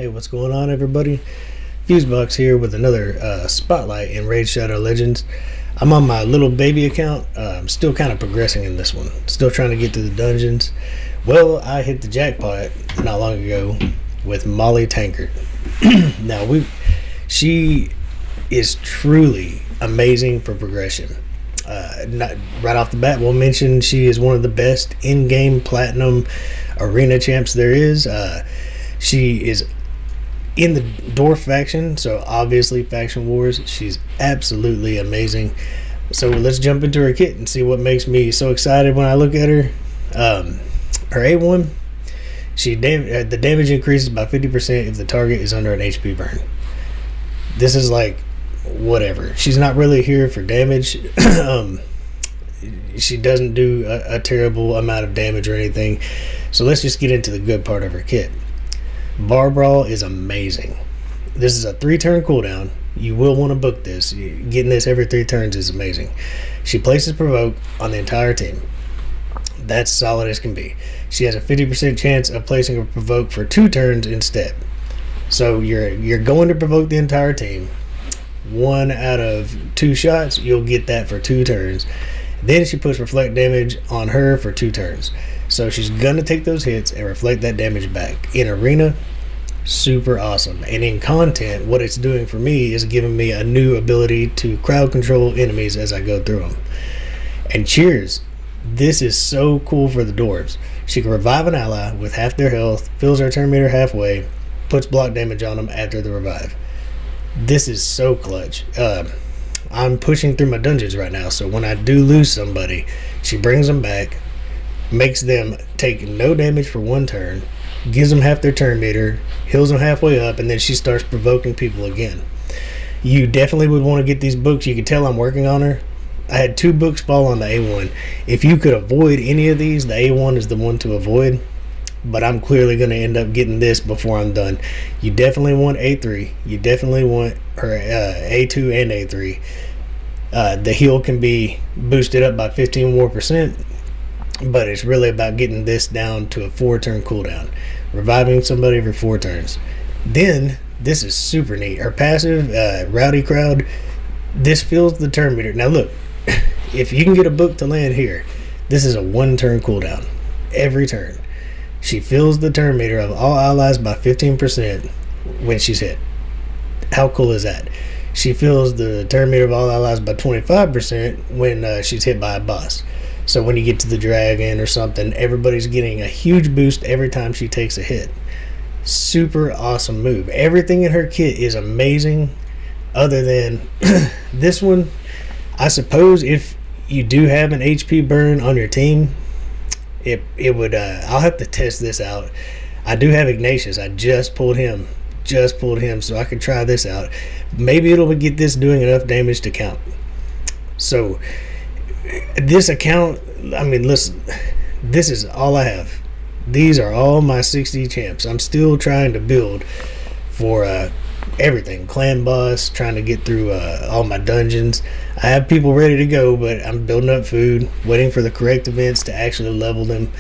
Hey, what's going on, everybody? Fusebox here with another spotlight in Raid Shadow Legends. I'm on my little baby account. I'm still kind of progressing in this one. Still trying to get to the dungeons. Well, I hit the jackpot not long ago with Maulie Tankard. Now, she is truly amazing for progression. Not right off the bat, we'll mention she is one of the best in-game platinum arena champs there is. She is in the Dwarf faction, so obviously faction wars. She's absolutely amazing. So let's jump into her kit and see what makes me so excited when I look at her. Her A1, the damage increases by 50% if the target is under an HP burn. This is like whatever. She's not really here for damage. She doesn't do a terrible amount of damage or anything. So let's just get into the good part of her kit. Bar Brawl is amazing. This is a 3-turn cooldown. You will want to book this. Getting this every 3 turns is amazing. She places Provoke on the entire team. That's solid as can be. She has a 50% chance of placing a Provoke for 2 turns instead. So you're going to provoke the entire team. 1 out of 2 shots, you'll get that for 2 turns. Then she puts Reflect damage on her for 2 turns. So she's going to take those hits and reflect that damage back. In Arena, super awesome. And in content, what it's doing for me is giving me a new ability to crowd control enemies as I go through them. And cheers, this is so cool for the Dwarves. She can revive an ally with half their health, fills her turn meter halfway, puts block damage on them after the revive. This is so clutch. I'm pushing through my dungeons right now, so when I do lose somebody, she brings them back, makes them take no damage for 1 turn, gives them half their turn meter, heals them halfway up, and then she starts provoking people again. You definitely would want to get these books. You can tell I'm working on her. I had 2 books fall on the A1. If you could avoid any of these, the A1 is the one to avoid, but I'm clearly going to end up getting this before I'm done. You definitely want A3. You definitely want her A2 and A3. The heal can be boosted up by 15 more percent, but it's really about getting this down to a 4-turn cooldown, reviving somebody every 4 turns. Then this is super neat. Her passive, Rowdy Crowd, this fills the turn meter. Now look, if you can get a book to land here, this is a 1-turn cooldown every turn. She fills the turn meter of all allies by 15% when she's hit. How cool is that? She fills the turn meter of all allies by 25% when she's hit by a boss. So when you get to the dragon or something, everybody's getting a huge boost every time she takes a hit. Super awesome move. Everything in her kit is amazing, other than this one. I suppose if you do have an HP burn on your team, it would I'll have to test this out. I do have Ignatius. I just pulled him so I could try this out. Maybe it'll get this doing enough damage to count. So this account, I mean, listen, this is all I have. These are all my 60 champs. I'm still trying to build for everything. Clan boss, trying to get through all my dungeons. I have people ready to go, but I'm building up food, waiting for the correct events to actually level them.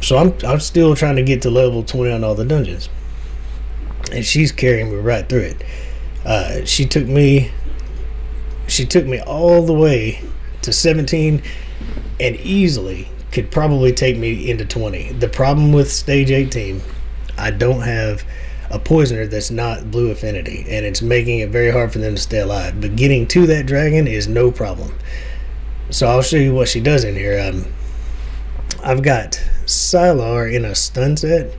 So I'm still trying to get to level 20 on all the dungeons. And she's carrying me right through it. She took me all the way to 17 and easily could probably take me into 20. The problem with stage 18, I don't have a poisoner that's not blue affinity, and it's making it very hard for them to stay alive. But getting to that dragon is no problem. So I'll show you what she does in here. I've got Sylar in a stun set,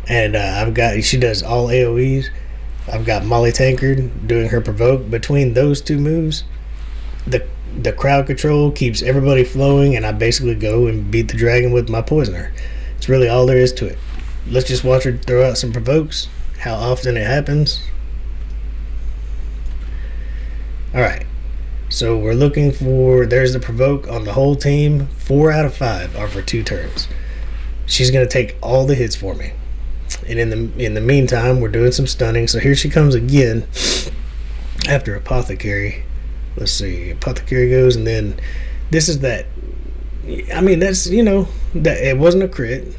and she does all AoEs. I've got Maulie Tankard doing her provoke. Between those 2 moves, the crowd control keeps everybody flowing, and I basically go and beat the dragon with my poisoner. It's really all there is to it. Let's just watch her throw out some provokes, how often it happens. Alright, so we're looking for, there's the provoke on the whole team. 4 out of 5 are for 2 turns. She's going to take all the hits for me. And in the meantime, we're doing some stunning. So here she comes again after Apothecary. Let's see, Apothecary goes, and then this is that. I mean, that's, that it wasn't a crit.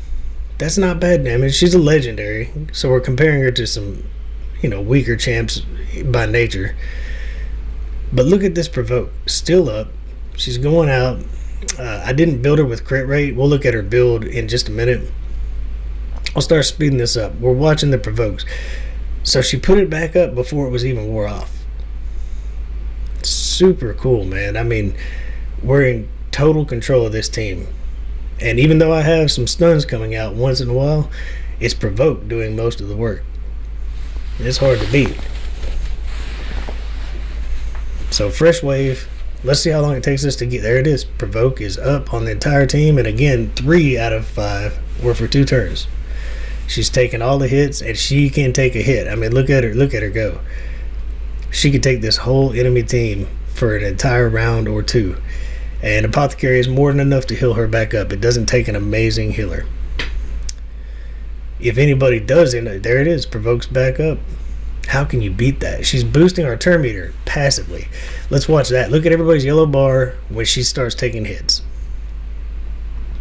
That's not bad damage. She's a legendary, so we're comparing her to some, weaker champs by nature. But look at this provoke. Still up. She's going out. I didn't build her with crit rate. We'll look at her build in just a minute. I'll start speeding this up. We're watching the provokes. So she put it back up before it was even wore off. Super cool, man. I mean, we're in total control of this team. And even though I have some stuns coming out once in a while, it's provoke doing most of the work. It's hard to beat. So fresh wave. Let's see how long it takes us to get there. It is. Provoke is up on the entire team, and again, 3 out of 5 were for 2 turns. She's taking all the hits, and she can take a hit. I mean, look at her go. She could take this whole enemy team for an entire round or 2, and Apothecary is more than enough to heal her back up. It doesn't take an amazing healer. If anybody does it, there it is. Provokes back up. How can you beat that? She's boosting our turn meter passively. Let's watch that. Look at everybody's yellow bar when she starts taking hits.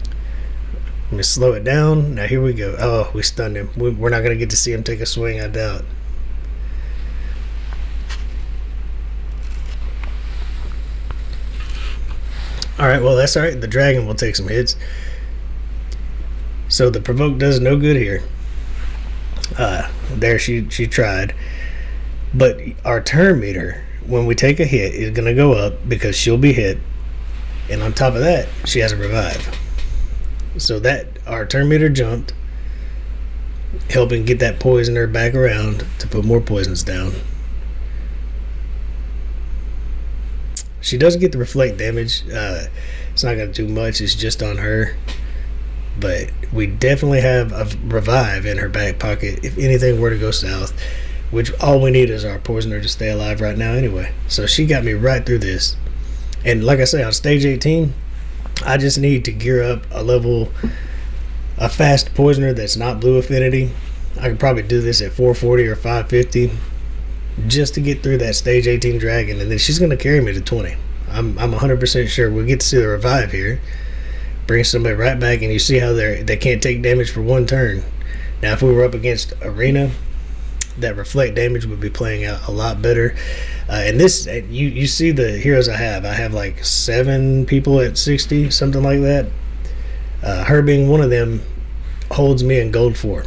I'm going to slow it down. Now here we go. Oh, we stunned him. We're not going to get to see him take a swing, I doubt. Alright, well that's alright. The dragon will take some hits. So the provoke does no good here. There she tried. But our turn meter, when we take a hit, is going to go up because she'll be hit. And on top of that, she has a revive. So that our turn meter jumped, helping get that poisoner back around to put more poisons down. She does get the reflect damage. It's not going to do much. It's just on her. But we definitely have a revive in her back pocket if anything were to go south, which all we need is our poisoner to stay alive right now anyway. So she got me right through this. And like I say, on stage 18, I just need to gear up a fast poisoner that's not blue affinity. I could probably do this at 440 or 550 just to get through that stage 18 dragon, and then she's going to carry me to 20. I'm 100% sure we'll get to see the revive here. Bring somebody right back, and you see how they can't take damage for 1 turn. Now if we were up against arena, that reflect damage would be playing out a lot better. And this, you see the heroes I have like 7 people at 60, something like that. Her being one of them holds me in gold 4.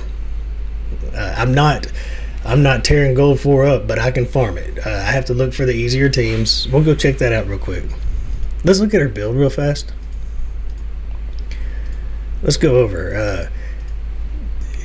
I'm not tearing gold 4 up, but I can farm it. I have to look for the easier teams. We'll go check that out real quick. Let's look at her build real fast. Let's go over.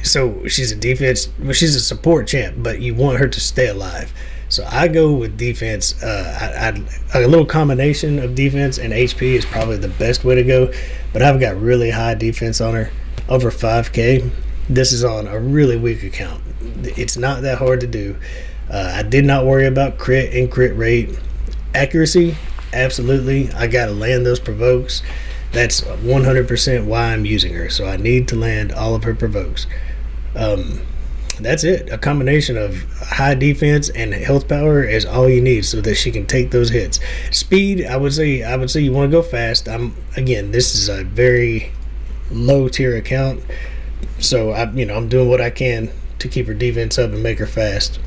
So she's a defense. Well, she's a support champ, but you want her to stay alive. So I go with defense. A little combination of defense and HP is probably the best way to go. But I've got really high defense on her, over 5K. This is on a really weak account. It's not that hard to do. I did not worry about crit and crit rate. Accuracy, absolutely. I got to land those provokes. That's 100% why I'm using her. So I need to land all of her provokes. That's it. A combination of high defense and health power is all you need so that she can take those hits. Speed, I would say you want to go fast. Again, this is a very low tier account. So I'm doing what I can to keep her defense up and make her fast.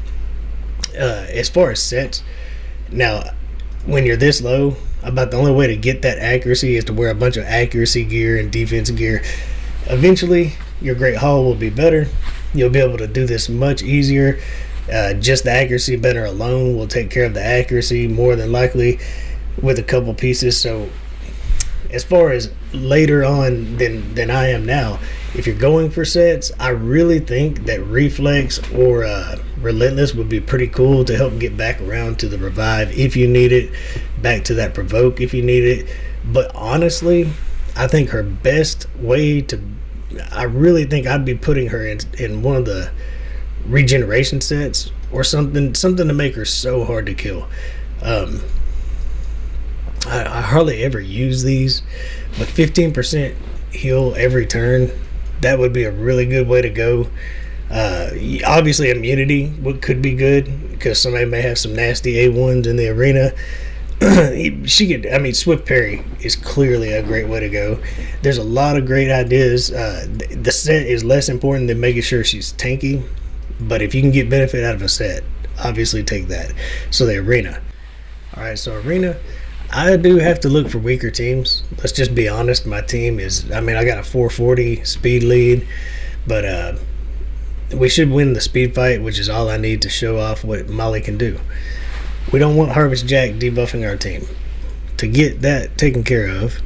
As far as sets, now when you're this low, about the only way to get that accuracy is to wear a bunch of accuracy gear and defense gear. Eventually, your Great Hall will be better. You'll be able to do this much easier. Just the accuracy banner alone will take care of the accuracy more than likely with a couple pieces. So as far as later on than I am now, if you're going for sets, I really think that Reflex or Relentless would be pretty cool to help get back around to the revive if you need it, back to that provoke if you need it. But honestly, I think her best way I really think I'd be putting her in one of the regeneration sets or something to make her so hard to kill. I hardly ever use these, but 15% heal every turn, that would be a really good way to go. Obviously immunity could be good because somebody may have some nasty A1s in the arena. she could. I mean, Swift Parry is clearly a great way to go. There's a lot of great ideas. The set is less important than making sure she's tanky, but if you can get benefit out of a set, obviously take that. So the arena. All right, so arena. I do have to look for weaker teams. Let's just be honest. My team is. I mean, I got a 440 speed lead, but we should win the speed fight, which is all I need to show off what Maulie can do. We don't want Harvest Jack debuffing our team. To get that taken care of,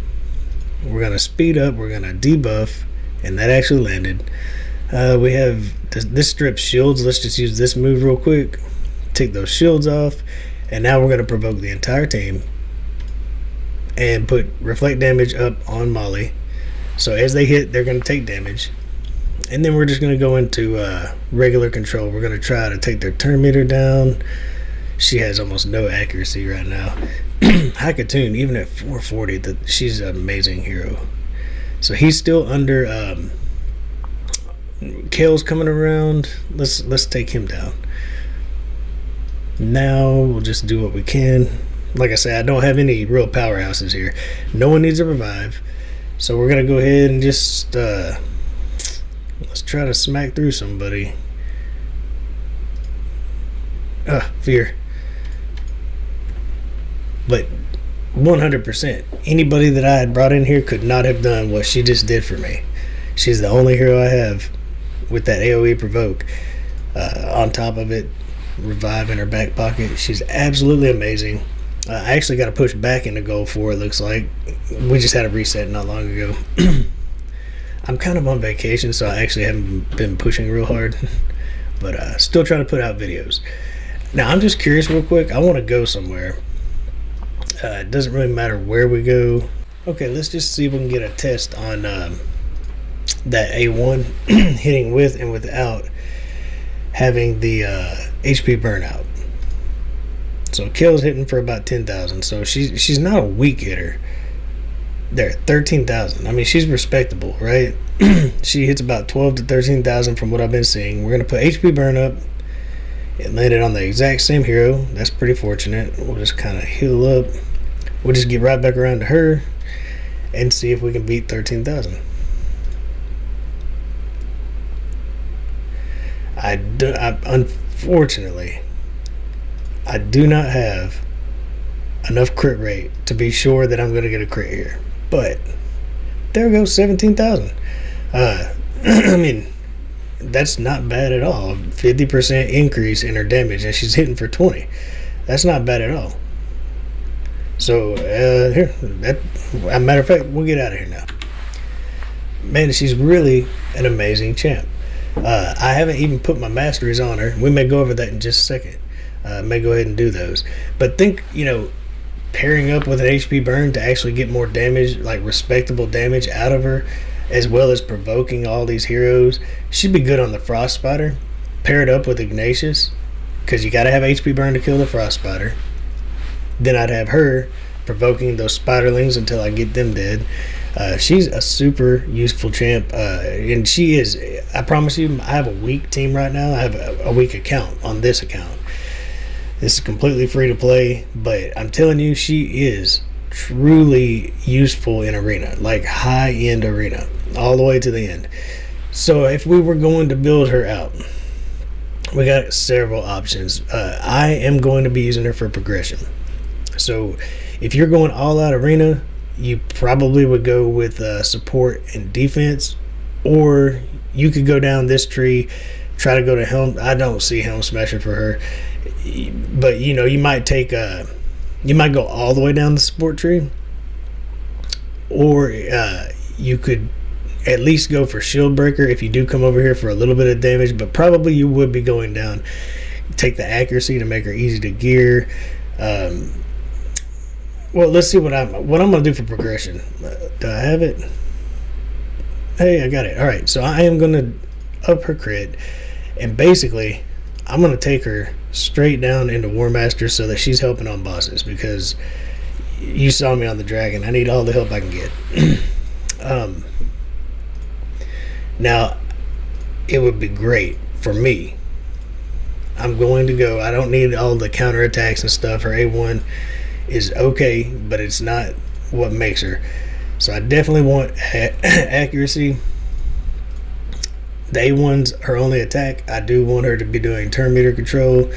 we're going to speed up, we're going to debuff, and that actually landed. We have this strips shields. Let's just use this move real quick. Take those shields off, and now we're going to provoke the entire team and put reflect damage up on Maulie. So as they hit, they're going to take damage. And then we're just going to go into regular control. We're going to try to take their turn meter down. She has almost no accuracy right now. Hakatoon, even at 440, she's an amazing hero. So he's still under. Kale's coming around. Let's take him down. Now we'll just do what we can. Like I said, I don't have any real powerhouses here. No one needs a revive. So we're going to go ahead and just... let's try to smack through somebody. Fear. But 100%, anybody that I had brought in here could not have done what she just did for me. She's the only hero I have with that AoE provoke. On top of it, revive in her back pocket. She's absolutely amazing. I actually got to push back into goal 4, it looks like. We just had a reset not long ago. I'm kind of on vacation, so I actually haven't been pushing real hard. But still trying to put out videos. Now, I'm just curious real quick. I want to go somewhere. It doesn't really matter where we go. Okay, let's just see if we can get a test on that A1 hitting with and without having the HP burnout. So Kill's hitting for about 10,000. So she's not a weak hitter. There, 13,000. I mean, she's respectable, right? She hits about 12 to 13,000 from what I've been seeing. We're gonna put HP burn up. It landed on the exact same hero. That's pretty fortunate. We'll just kind of heal up. We'll just get right back around to her and see if we can beat 13,000. Unfortunately, I do not have enough crit rate to be sure that I'm going to get a crit here. But there goes 17,000. I mean, that's not bad at all. 50% increase in her damage, and she's hitting for 20. That's not bad at all. So here, a matter of fact, we'll get out of here now. Man, she's really an amazing champ. I haven't even put my masteries on her. We may go over that in just a second. May go ahead and do those. But think, pairing up with an HP burn to actually get more damage, like respectable damage out of her, as well as provoking all these heroes. She'd be good on the Frost Spider. Pair it up with Ignatius, because you got to have HP burn to kill the Frost Spider. Then I'd have her provoking those spiderlings until I get them dead. She's a super useful champ, and she is. I promise you, I have a weak team right now. I have a weak account on this account. This is completely free to play, but I'm telling you, she is truly useful in arena, like high-end arena, all the way to the end. So if we were going to build her out, we got several options. I am going to be using her for progression. So if you're going all out arena, you probably would go with support and defense, or you could go down this tree, try to go to Helm. I don't see Helm Smasher for her, but you might take you might go all the way down the support tree, or you could at least go for Shield Breaker if you do come over here for a little bit of damage, but probably you would be going down. Take the accuracy to make her easy to gear. Well, let's see what I'm going to do for progression. Do I have it? Hey, I got it. All right, so I am going to up her crit, and basically I'm going to take her straight down into War Master so that she's helping on bosses, because you saw me on the dragon. I need all the help I can get. Now, it would be great for me. I'm going to go. I don't need all the counterattacks and stuff. Her A1 is okay, but it's not what makes her. So I definitely want accuracy. The A1's her only attack. I do want her to be doing turn meter control.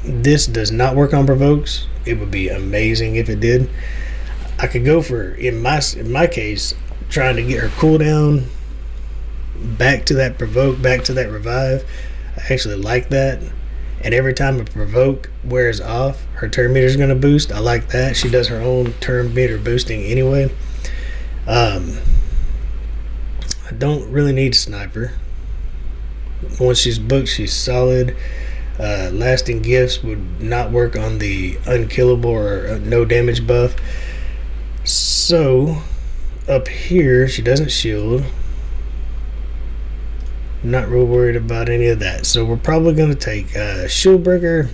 This does not work on provokes. It would be amazing if it did. I could go for, in my case, trying to get her cooldown back to that provoke, back to that revive. I actually like that. And every time a provoke wears off, her turn meter is going to boost. I like that. She does her own turn meter boosting anyway. I don't really need sniper. Once she's booked, she's solid. Lasting gifts would not work on the unkillable or no damage buff. So up here, she doesn't shield. Not real worried about any of that. So we're probably going to take shield breaker,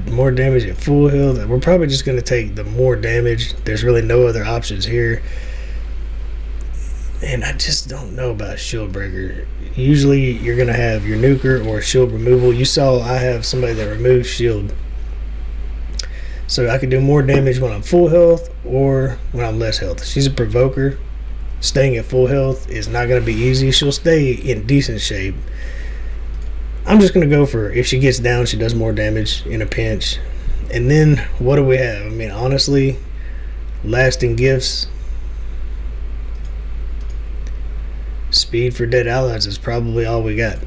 more damage at full health. We're probably just going to take the more damage. There's really no other options here. And I just don't know about shield breaker. Usually you're going to have your nuker or shield removal. You saw I have somebody that removes shield. So I can do more damage when I'm full health or when I'm less health. She's a provoker. Staying at full health is not going to be easy. She'll stay in decent shape. I'm just going to go for, if she gets down, she does more damage in a pinch. And then what do we have? I mean, honestly, lasting gifts. Speed for dead allies is probably all we got.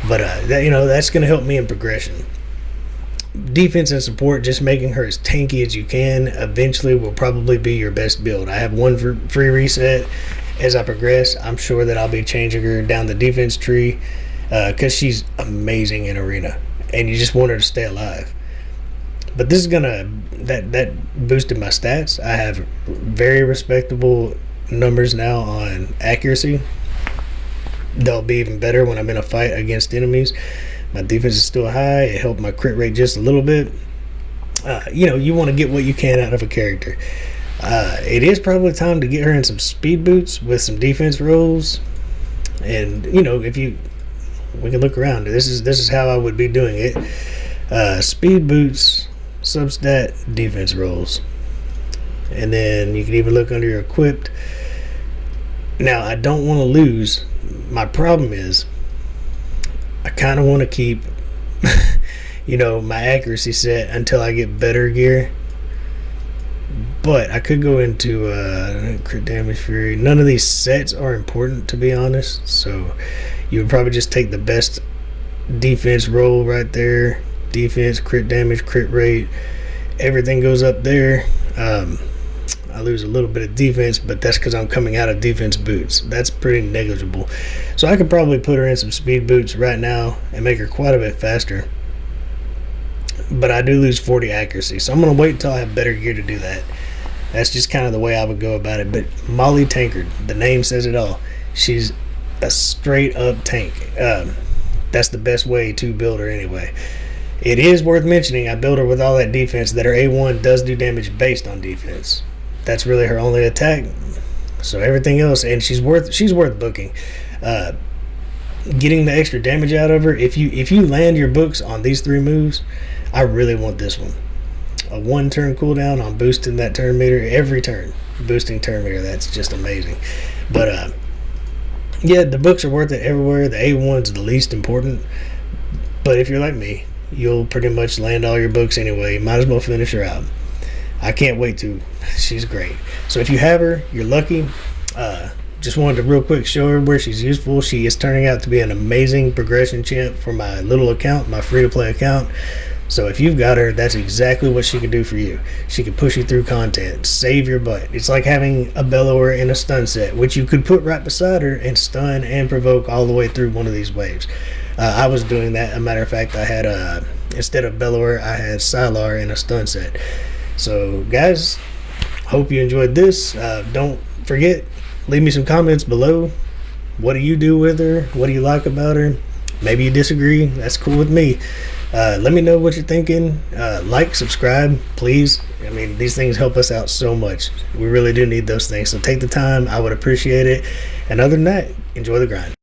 But that's going to help me in progression. Defense and support, just making her as tanky as you can, eventually will probably be your best build. I have one free reset. As I progress, I'm sure that I'll be changing her down the defense tree because she's amazing in arena, and you just want her to stay alive. But this is gonna that boosted my stats. I have very respectable numbers now on accuracy. They'll be even better when I'm in a fight against enemies. My defense is still high. It helped my crit rate just a little bit. You want to get what you can out of a character. It is probably time to get her in some speed boots with some defense rolls. And we can look around. This is how I would be doing it. Speed boots, substat, defense rolls. And then you can even look under your equipped. Now, I don't want to lose. My problem is I kind of want to keep my accuracy set until I get better gear. But I could go into crit damage fury. None of these sets are important, to be honest. So you would probably just take the best defense roll right there. Defense, crit damage, crit rate. Everything goes up there. I lose a little bit of defense, but that's because I'm coming out of defense boots. That's pretty negligible. So I could probably put her in some speed boots right now and make her quite a bit faster. But I do lose 40 accuracy, so I'm going to wait until I have better gear to do that. That's just kind of the way I would go about it. But Maulie Tankard, the name says it all. She's a straight up tank. That's the best way to build her anyway. It is worth mentioning I build her with all that defense, that her A1 does do damage based on defense. That's really her only attack. So everything else, and she's worth booking. Getting the extra damage out of her, if you land your books on these 3 moves, I really want this one. A 1 turn cooldown on boosting that turn meter every turn. Boosting turn meter, that's just amazing. But the books are worth it everywhere. The A1's the least important. But if you're like me, you'll pretty much land all your books anyway. You might as well finish her out. I can't wait to. She's great. So if you have her, you're lucky. Just wanted to real quick show her where she's useful. She is turning out to be an amazing progression champ for my little account, my free-to-play account. So if you've got her, that's exactly what she can do for you. She can push you through content, save your butt. It's like having a bellower in a stun set, which you could put right beside her and stun and provoke all the way through one of these waves. I was doing that. As a matter of fact, I had instead of bellower, I had Sylar in a stun set. So guys, hope you enjoyed this. Don't forget, leave me some comments below. What do you do with her? What do you like about her? Maybe you disagree. That's cool with me. Let me know what you're thinking. Like, subscribe, please. I mean, these things help us out so much. We really do need those things. So take the time. I would appreciate it. And other than that, enjoy the grind.